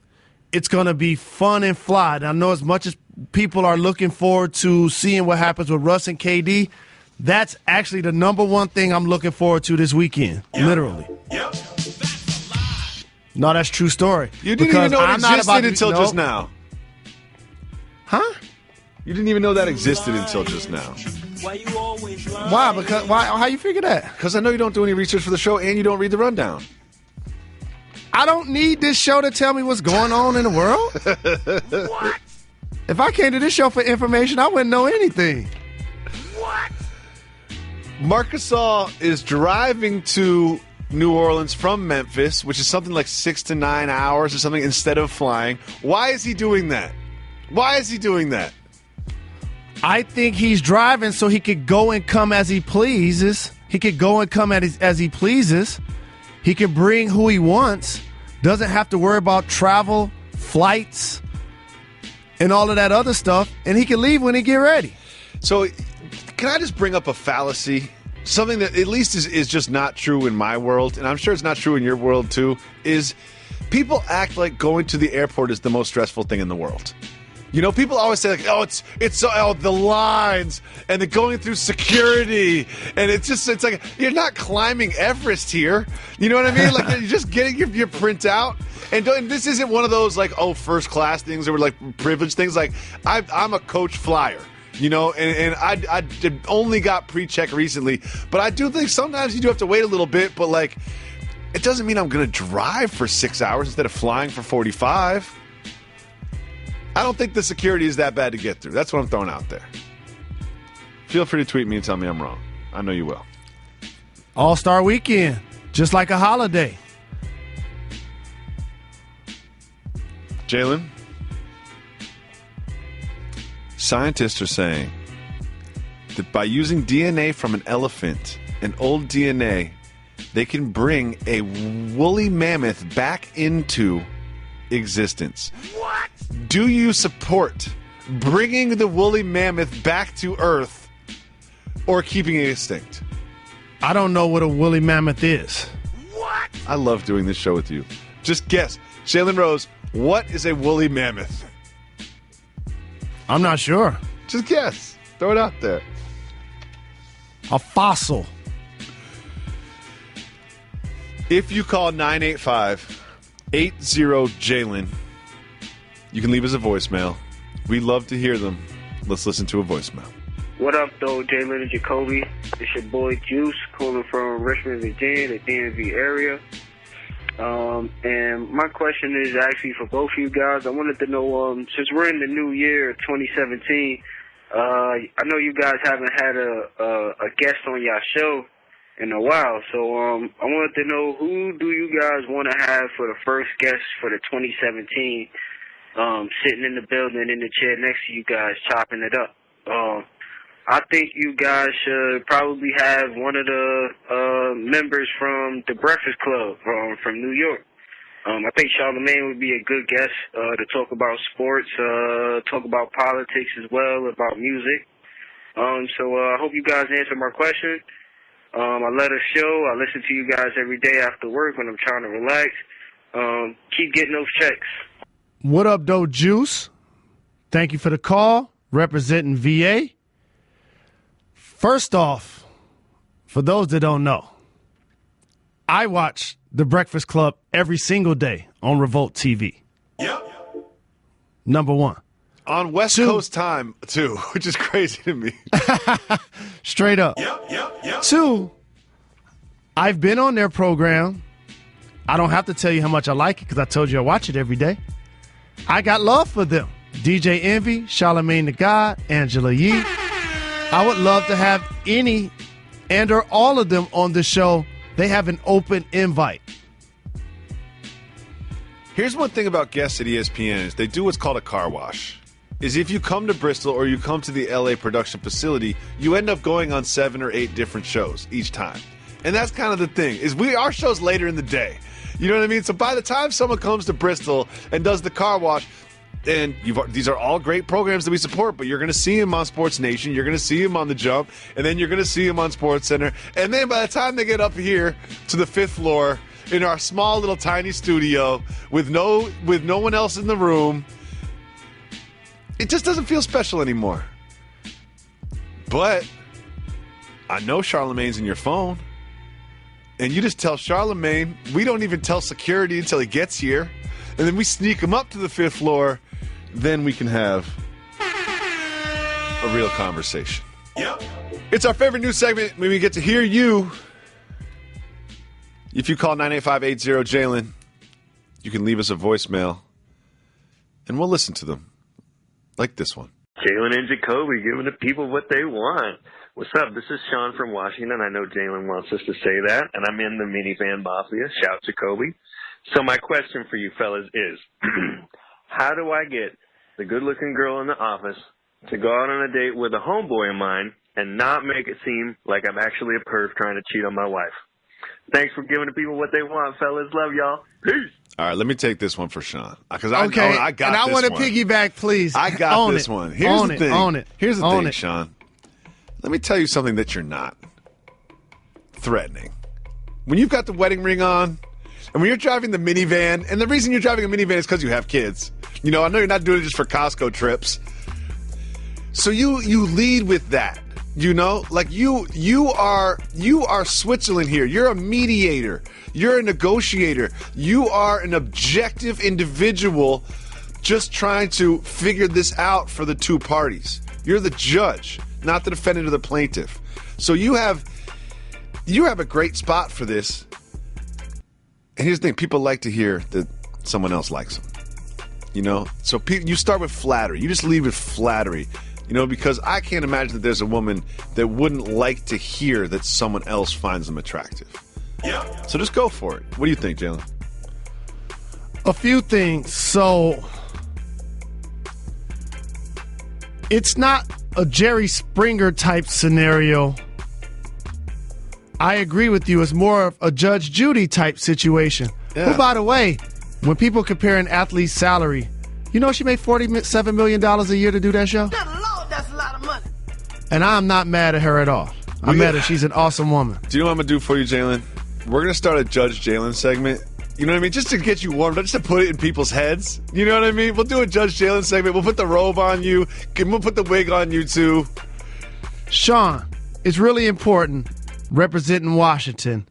It's going to be fun and fly. And I know as much as people are looking forward to seeing what happens with Russ and KD, that's actually the number one thing I'm looking forward to this weekend, literally. Yep. No, that's a true story. You didn't even know it existed until just now. Huh? You didn't even know that existed until just now. Why? Because why? How you figure that? Because I know you don't do any research for the show and you don't read the rundown. I don't need this show to tell me what's going on in the world. What? If I came to this show for information, I wouldn't know anything. Marc Gasol is driving to New Orleans from Memphis, which is something like 6 to 9 hours or something, instead of flying. Why is he doing that? Why is he doing that? I think he's driving so he could go and come as he pleases. He could go and come as he pleases. He can bring who he wants. Doesn't have to worry about travel, flights, and all of that other stuff. And he can leave when he get ready. So can I just bring up a fallacy? Something that at least is just not true in my world, and I'm sure it's not true in your world too, is people act like going to the airport is the most stressful thing in the world. You know, people always say, like, the lines and the going through security. And it's like, you're not climbing Everest here. You know what I mean? Like, you're just getting your printout. And this isn't one of those, like, first class things or, like, privileged things. Like, I'm a coach flyer. You know, and I only got pre-check recently. But I do think sometimes you do have to wait a little bit. But, like, it doesn't mean I'm going to drive for 6 hours instead of flying for 45. I don't think the security is that bad to get through. That's what I'm throwing out there. Feel free to tweet me and tell me I'm wrong. I know you will. All-Star Weekend, just like a holiday. Jalen, scientists are saying that by using DNA from an elephant, an old DNA, they can bring a woolly mammoth back into existence. What? Do you support bringing the woolly mammoth back to Earth or keeping it extinct? I don't know what a woolly mammoth is. What? I love doing this show with you. Just guess. Jalen Rose, what is a woolly mammoth? I'm not sure. Just guess. Throw it out there. A fossil. If you call 985-80-JALEN, you can leave us a voicemail. We love to hear them. Let's listen to a voicemail. What up, though, Jalen and Jacoby? It's your boy Juice, calling from Richmond, Virginia, the DMV area. And my question is actually for both of you guys. I wanted to know, since we're in the new year, 2017, I know you guys haven't had a guest on your show in a while. So I wanted to know, who do you guys want to have for the first guest for the 2017, sitting in the building in the chair next to you guys, chopping it up? I think you guys should probably have one of the members from the Breakfast Club from New York. I think Charlamagne would be a good guest to talk about sports, talk about politics as well, about music. So I hope you guys answer my question. I love the show. I listen to you guys every day after work when I'm trying to relax. Keep getting those checks. What up, though, Juice? Thank you for the call. Representing VA. First off, for those that don't know, I watch The Breakfast Club every single day on Revolt TV. Yep. Number one. On West Coast time, too, which is crazy to me. Straight up. Yep. Two, I've been on their program. I don't have to tell you how much I like it because I told you I watch it every day. I got love for them. DJ Envy, Charlamagne the God, Angela Yee. I would love to have any and or all of them on the show. They have an open invite. Here's one thing about guests at ESPN is they do what's called a car wash. Is if you come to Bristol or you come to the LA production facility, you end up going on 7 or 8 different shows each time. And that's kind of the thing, is our show's later in the day. You know what I mean? So by the time someone comes to Bristol and does the car wash, and these are all great programs that we support, but you're going to see him on Sports Nation, you're going to see him on The Jump, and then you're going to see him on Sports Center. And then by the time they get up here to the 5th floor in our small little tiny studio with no one else in the room, it just doesn't feel special anymore. But I know Charlamagne's in your phone, and you just tell Charlamagne, we don't even tell security until he gets here, and then we sneak him up to the 5th floor. Then we can have a real conversation. Yep. It's our favorite news segment when we get to hear you. If you call 985-80-JALEN, you can leave us a voicemail, and we'll listen to them. like this one. Jalen and Jacoby giving the people what they want. What's up? This is Sean from Washington. I know Jalen wants us to say that, and I'm in the minivan mafia. Shout Jacoby. So my question for you fellas is, how do I get the good-looking girl in the office to go out on a date with a homeboy of mine and not make it seem like I'm actually a perv trying to cheat on my wife? Thanks for giving the people what they want, fellas. Love y'all. Peace. All right, let me take this one for Sean. Because I got and I want to piggyback, please. I got this one. Here's the thing. Here's the thing, Sean. Let me tell you something that you're not threatening. When you've got the wedding ring on, and when you're driving the minivan, and the reason you're driving a minivan is because you have kids. You know, I know you're not doing it just for Costco trips. So you lead with that. You know, like you are Switzerland here. You're a mediator. You're a negotiator. You are an objective individual just trying to figure this out for the two parties. You're the judge, not the defendant or the plaintiff. So you have a great spot for this. And here's the thing. People like to hear that someone else likes them. You know? So you start with flattery. You just lead with flattery. You know, because I can't imagine that there's a woman that wouldn't like to hear that someone else finds them attractive. Yeah. So just go for it. What do you think, Jalen? A few things. So it's not a Jerry Springer type scenario. I agree with you. It's more of a Judge Judy type situation. Yeah. Who, by the way, when people compare an athlete's salary, you know she made $47 million a year to do that show? That's a lot of money. And I'm not mad at her at all. I'm mad at her. She's an awesome woman. Do you know what I'm going to do for you, Jalen? We're going to start a Judge Jalen segment. You know what I mean? Just to get you warmed up, just to put it in people's heads. You know what I mean? We'll do a Judge Jalen segment. We'll put the robe on you. We'll put the wig on you, too. Sean, it's really important, representing Washington.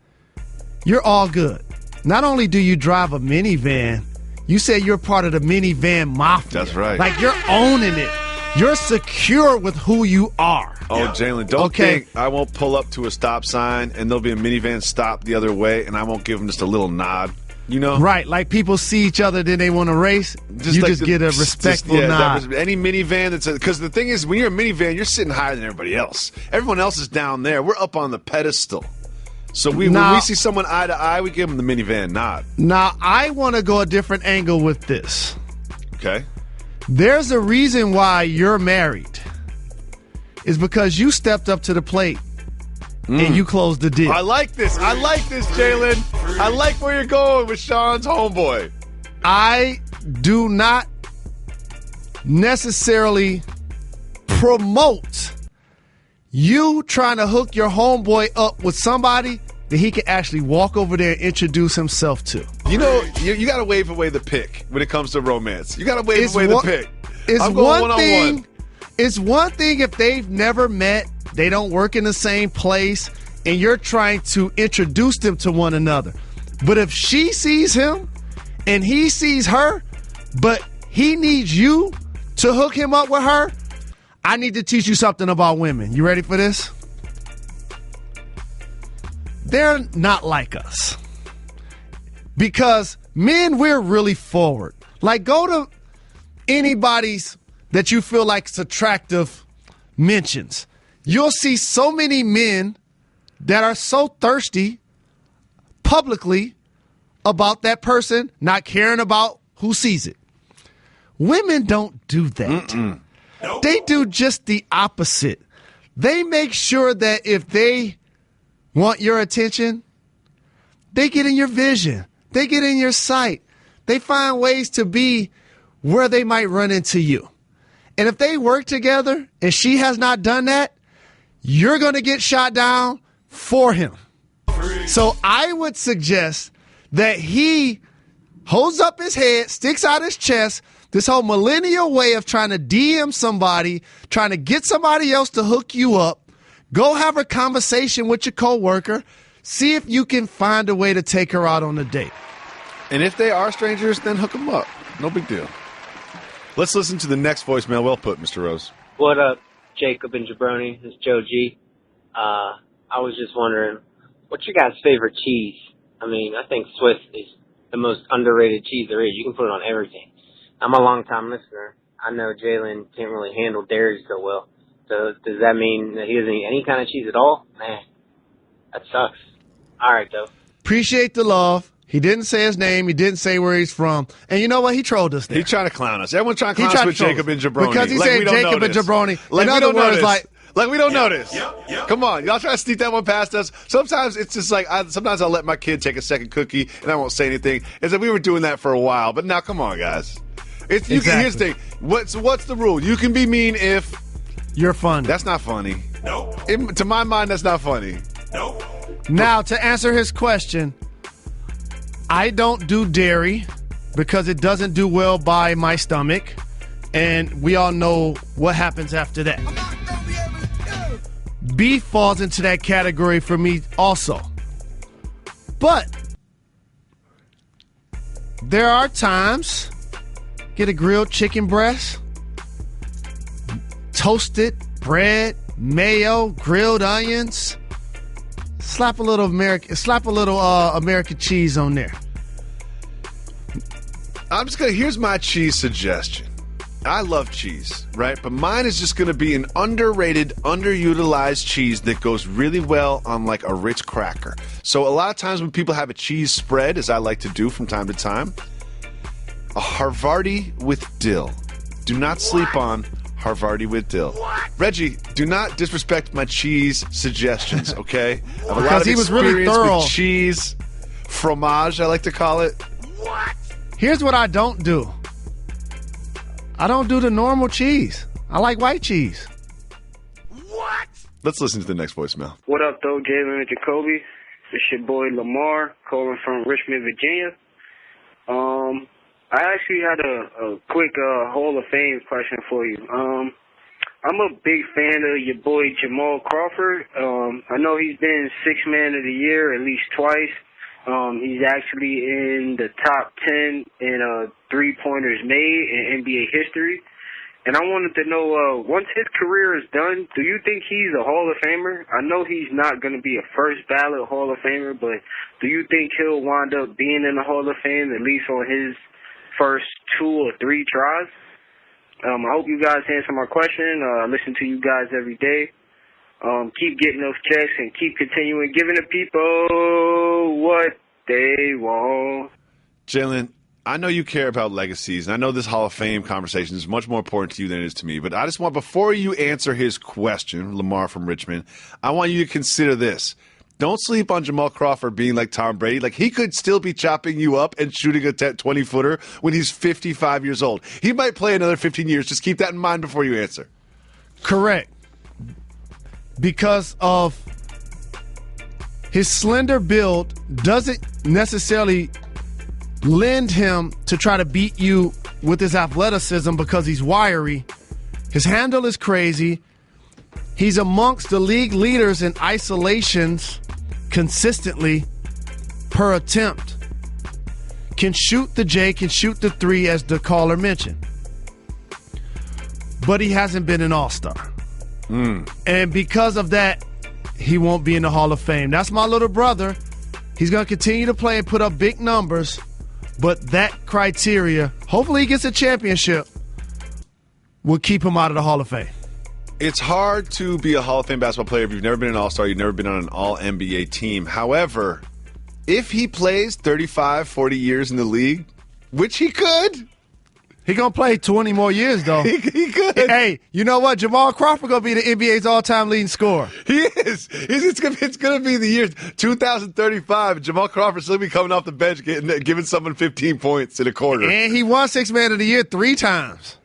You're all good. Not only do you drive a minivan, you say you're part of the minivan mafia. That's right. Like, you're owning it. You're secure with who you are. Oh, Jalen, don't think I won't pull up to a stop sign and there'll be a minivan stop the other way and I won't give them just a little nod, you know? Right, like people see each other, then they want to race. You just get a respectful nod. Any minivan that's because the thing is, when you're a minivan, you're sitting higher than everybody else. Everyone else is down there. We're up on the pedestal. So when we see someone eye to eye, we give them the minivan nod. Now, I want to go a different angle with this. Okay. There's a reason why you're married. It's because you stepped up to the plate and you closed the deal. I like this, Jalen. I like where you're going with Sean's homeboy. I do not necessarily promote you trying to hook your homeboy up with somebody that he can actually walk over there and introduce himself to. You know, you got to wave away the pick when it comes to romance. You got to wave away the pick. I'm going one-on-one. It's one thing if they've never met, they don't work in the same place, and you're trying to introduce them to one another. But if she sees him and he sees her, but he needs you to hook him up with her, I need to teach you something about women. You ready for this? They're not like us. Because men, we're really forward. Like, go to anybody's that you feel like is attractive mentions. You'll see so many men that are so thirsty publicly about that person, not caring about who sees it. Women don't do that. Nope. They do just the opposite. They make sure that if they want your attention, they get in your vision. They get in your sight. They find ways to be where they might run into you. And if they work together and she has not done that, you're going to get shot down for him. So I would suggest that he holds up his head, sticks out his chest, this whole millennial way of trying to DM somebody, trying to get somebody else to hook you up. Go have a conversation with your coworker. See if you can find a way to take her out on a date. And if they are strangers, then hook them up. No big deal. Let's listen to the next voicemail. Well put, Mr. Rose. What up, Jacob and Jabroni? This is Joe G. I was just wondering, what's your guys' favorite cheese? I mean, I think Swiss is the most underrated cheese there is. You can put it on everything. I'm a long-time listener. I know Jalen can't really handle dairy so well. So does that mean that he doesn't eat any kind of cheese at all? Man, that sucks. All right, though. Appreciate the love. He didn't say his name. He didn't say where he's from. And you know what? He trolled us there. He's trying to clown us. Everyone's trying to clown us with Jacob and Jabroni. Because he said Jacob and Jabroni. Like in other words, like we don't notice. Come on. Y'all try to sneak that one past us. Sometimes it's just like, sometimes I'll let my kid take a second cookie and I won't say anything. It's like we were doing that for a while. But now, come on, guys. Here's the thing. What's the rule? You can be mean if you're funny. That's not funny. Nope. To my mind, that's not funny. Nope. Now, to answer his question, I don't do dairy because it doesn't do well by my stomach, and we all know what happens after that. Beef falls into that category for me also. But there are times, get a grilled chicken breast, toasted bread, mayo, grilled onions, slap a little American cheese on there. Here's my cheese suggestion. I love cheese, right? But mine is just going to be an underrated, underutilized cheese that goes really well on like a Ritz cracker. So a lot of times when people have a cheese spread, as I like to do from time to time, a Havarti with dill. Do not sleep on Havarti with dill. Reggie, do not disrespect my cheese suggestions, okay? I have a lot of experience with cheese, fromage, I like to call it. Here's what I don't do. I don't do the normal cheese. I like white cheese. Let's listen to the next voicemail. What up, though, Jalen and Jacoby? It's your boy Lamar calling from Richmond, Virginia. I actually had a quick Hall of Fame question for you. I'm a big fan of your boy Jamal Crawford. I know he's been Sixth Man of the Year at least twice. He's actually in the top 10 in three-pointers made in NBA history. And I wanted to know, once his career is done, do you think he's a Hall of Famer? I know he's not going to be a first-ballot Hall of Famer, but do you think he'll wind up being in the Hall of Fame, at least on his first 2 or 3 tries? I hope you guys answer my question. I listen to you guys every day. Keep getting those checks and keep continuing giving the people what they want. Jalen, I know you care about legacies, and I know this Hall of Fame conversation is much more important to you than it is to me, but I just want, before you answer his question, Lamar from Richmond, I want you to consider this. Don't sleep on Jamal Crawford being like Tom Brady. Like, he could still be chopping you up and shooting a 20-footer when he's 55 years old. He might play another 15 years. Just keep that in mind before you answer. Correct. Because of his slender build doesn't necessarily lend him to try to beat you with his athleticism because he's wiry. His handle is crazy. He's amongst the league leaders in isolations consistently per attempt. Can shoot the J, can shoot the 3, as the caller mentioned. But he hasn't been an all-star. And because of that, he won't be in the Hall of Fame. That's my little brother. He's going to continue to play and put up big numbers. But that criteria, hopefully he gets a championship, will keep him out of the Hall of Fame. It's hard to be a Hall of Fame basketball player if you've never been an all-star, you've never been on an all-NBA team. However, if he plays 35, 40 years in the league, which he could. He going to play 20 more years, though. He could. Hey, you know what? Jamal Crawford going to be the NBA's all-time leading scorer. He is. It's going to be the year 2035. Jamal Crawford still be coming off the bench giving someone 15 points in a quarter. And he won Sixth Man of the Year 3 times.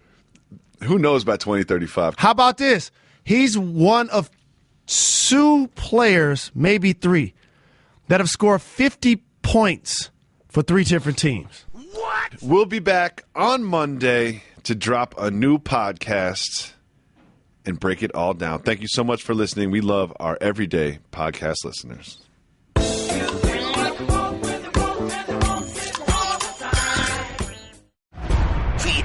Who knows by 2035? How about this? He's one of 2 players, maybe 3, that have scored 50 points for 3 different teams. What? We'll be back on Monday to drop a new podcast and break it all down. Thank you so much for listening. We love our everyday podcast listeners.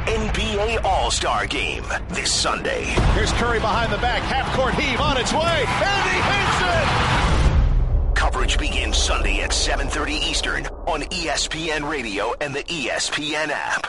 NBA All-Star Game this Sunday. Here's Curry behind the back, half-court heave on its way, and he hits it! Coverage begins Sunday at 7:30 Eastern on ESPN Radio and the ESPN app.